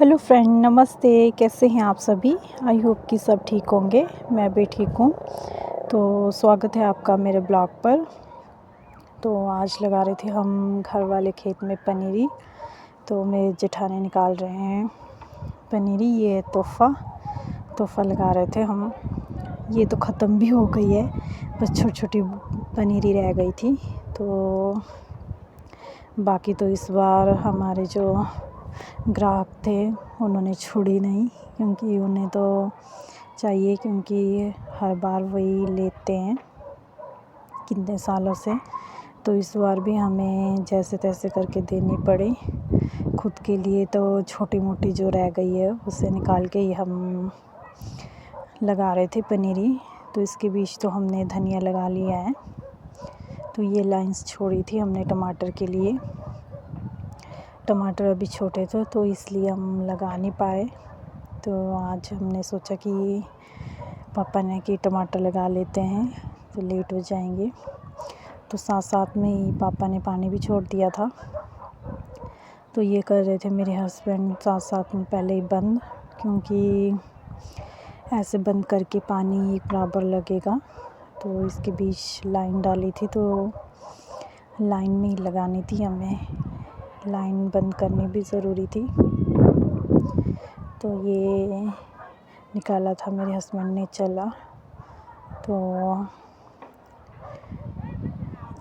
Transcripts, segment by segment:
Hello friend, नमस्ते। कैसे हैं आप सभी? आई होप कि सब ठीक होंगे। मैं भी ठीक हूँ। तो स्वागत है आपका मेरे ब्लॉग पर। तो आज लगा रहे थे हम घर वाले खेत में पनीरी। तो मेरे जेठानी निकाल रहे हैं पनीरी। ये तोहफ़ा लगा रहे थे हम। ये तो ख़त्म भी हो गई है, बस छोटी छोटी पनीरी रह गई थी। तो बाकी तो इस बार हमारे जो ग्राहक थे उन्होंने छोड़ी नहीं, क्योंकि उन्हें तो चाहिए, क्योंकि हर बार वही लेते हैं कितने सालों से। तो इस बार भी हमें जैसे तैसे करके देनी पड़ी। खुद के लिए तो छोटी मोटी जो रह गई है उसे निकाल के ही हम लगा रहे थे पनीरी। तो इसके बीच तो हमने धनिया लगा लिया है। तो ये लाइंस छोड़ी थी हमने टमाटर के लिए। टमाटर अभी छोटे थे तो इसलिए हम लगा नहीं पाए। तो आज हमने सोचा कि पापा ने कि टमाटर लगा लेते हैं, तो लेट हो जाएंगे। तो साथ साथ में ही पापा ने पानी भी छोड़ दिया था। तो ये कर रहे थे मेरे हस्बैंड साथ साथ में पहले ही बंद, क्योंकि ऐसे बंद करके पानी एक बराबर लगेगा। तो इसके बीच लाइन डाली थी, तो लाइन में ही लगानी थी हमें। लाइन बंद करनी भी ज़रूरी थी। तो ये निकाला था मेरे हस्बैंड ने, चला। तो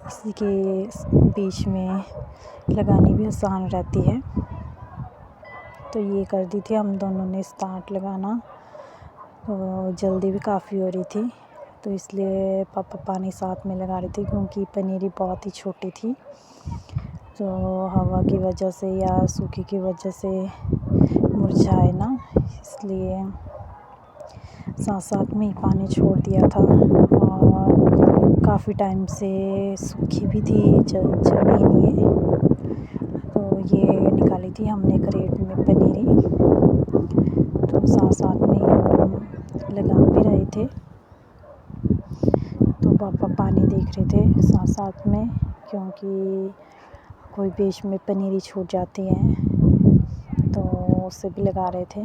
इसी के बीच में लगानी भी आसान रहती है। तो ये कर दी थी हम दोनों ने स्टार्ट लगाना। तो जल्दी भी काफ़ी हो रही थी, तो इसलिए पापा पानी साथ में लगा रहे थे, क्योंकि पनीरी बहुत ही छोटी थी। तो हवा की वजह से या सूखे की वजह से मुरझाए ना, इसलिए साथ साथ में ही पानी छोड़ दिया था। और काफ़ी टाइम से सूखी भी थी ज़मीन ये। तो ये निकाली थी हमने क्रेट में पनीरी। तो साथ साथ में हम लगा भी रहे थे। तो पापा पानी देख रहे थे साथ साथ में, क्योंकि कोई बीच में पनीरी छूट जाती है, तो उसे भी लगा रहे थे।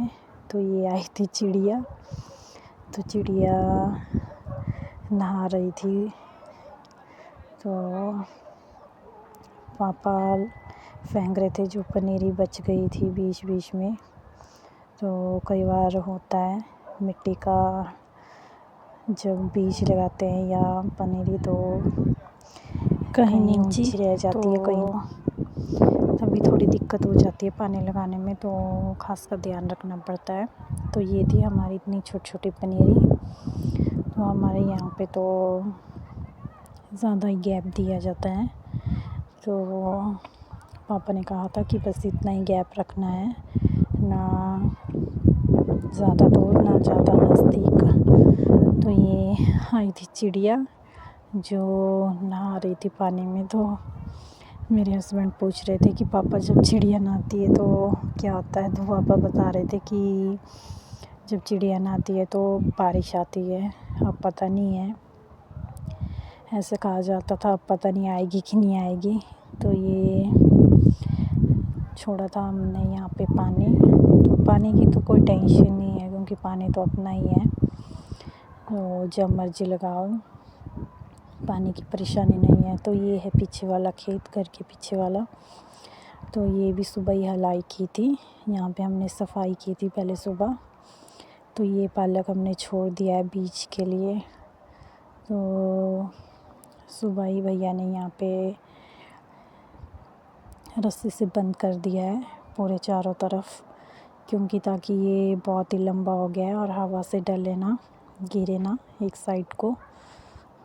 तो ये आई थी चिड़िया। तो चिड़िया नहा रही थी। तो पापा फेंक रहे थे जो पनीरी बच गई थी बीच बीच में। तो कई बार होता है मिट्टी का, जब बीज लगाते हैं या पनीरी, तो कहीं नीची रह जाती है, कहीं तभी थोड़ी दिक्कत हो जाती है पानी लगाने में। तो खास का ध्यान रखना पड़ता है। तो ये थी हमारी इतनी छोटी छोटी पनीरी। तो हमारे यहाँ पे तो ज़्यादा ही गैप दिया जाता है। तो पापा ने कहा था कि बस इतना ही गैप रखना है, ना ज़्यादा दूर ना ज़्यादा नज़दीक। तो ये आई थी चिड़िया जो नहा रही थी पानी में। तो मेरे हस्बैंड पूछ रहे थे कि पापा जब चिड़िया नहाती है तो क्या होता है। तो पापा बता रहे थे कि जब चिड़िया नहाती है तो बारिश आती है। अब पता नहीं है, ऐसे कहा जाता था, अब पता नहीं आएगी कि नहीं आएगी। तो ये छोड़ा था हमने यहाँ पे पानी। तो पानी की तो कोई टेंशन नहीं है, क्योंकि पानी तो अपना ही है। तो जब मर्जी लगाओ, पानी की परेशानी नहीं है। तो ये है पीछे वाला खेत, घर के पीछे वाला। तो ये भी सुबह ही हलाई की थी। यहाँ पे हमने सफाई की थी पहले सुबह। तो ये पालक हमने छोड़ दिया है बीज के लिए। तो सुबह ही भैया ने यहाँ पे रस्सी से बंद कर दिया है पूरे चारों तरफ, क्योंकि ताकि ये बहुत ही लंबा हो गया है और हवा से डले ना, गिरे ना एक साइड को।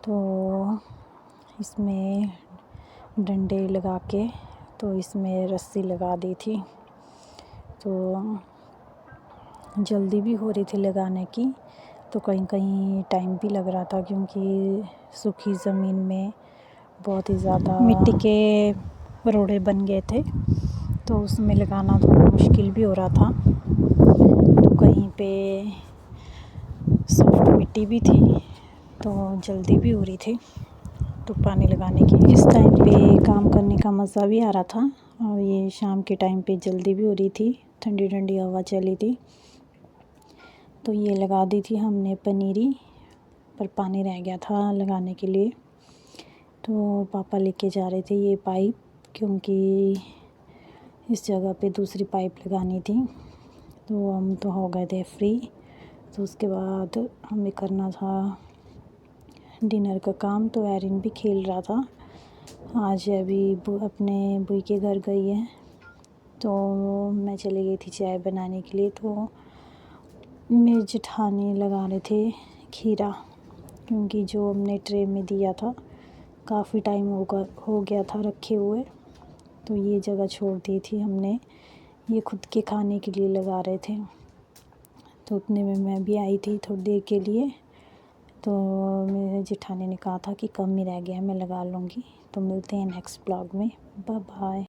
तो इसमें डंडे लगा के तो इसमें रस्सी लगा दी थी। तो जल्दी भी हो रही थी लगाने की। तो कहीं कहीं टाइम भी लग रहा था, क्योंकि सूखी ज़मीन में बहुत ही ज़्यादा मिट्टी के रोड़े बन गए थे। तो उसमें लगाना थोड़ा मुश्किल भी हो रहा था। तो कहीं पे सॉफ्ट मिट्टी भी थी, तो जल्दी भी हो रही थी। तो पानी लगाने की इस टाइम पे काम करने का मज़ा भी आ रहा था और ये शाम के टाइम पे जल्दी भी हो रही थी, ठंडी ठंडी हवा चली थी। तो ये लगा दी थी हमने पनीरी, पर पानी रह गया था लगाने के लिए। तो पापा लेके जा रहे थे ये पाइप, क्योंकि इस जगह पे दूसरी पाइप लगानी थी। तो हम तो हो गए थे फ्री। तो उसके बाद हमें करना था डिनर का काम। तो एरिन भी खेल रहा था। आज अभी अपने बुई के घर गई है, तो मैं चली गई थी चाय बनाने के लिए। तो मेरे जेठानी लगा रहे थे खीरा, क्योंकि जो हमने ट्रे में दिया था काफ़ी टाइम हो गया था रखे हुए, तो ये जगह छोड़ दी थी हमने। ये खुद के खाने के लिए लगा रहे थे। तो उतने में मैं भी आई थी थोड़ी देर के लिए। तो मेरे जेठानी ने कहा था कि कम ही रह गया है, मैं लगा लूँगी। तो मिलते हैं नेक्स्ट ब्लॉग में। Bye bye.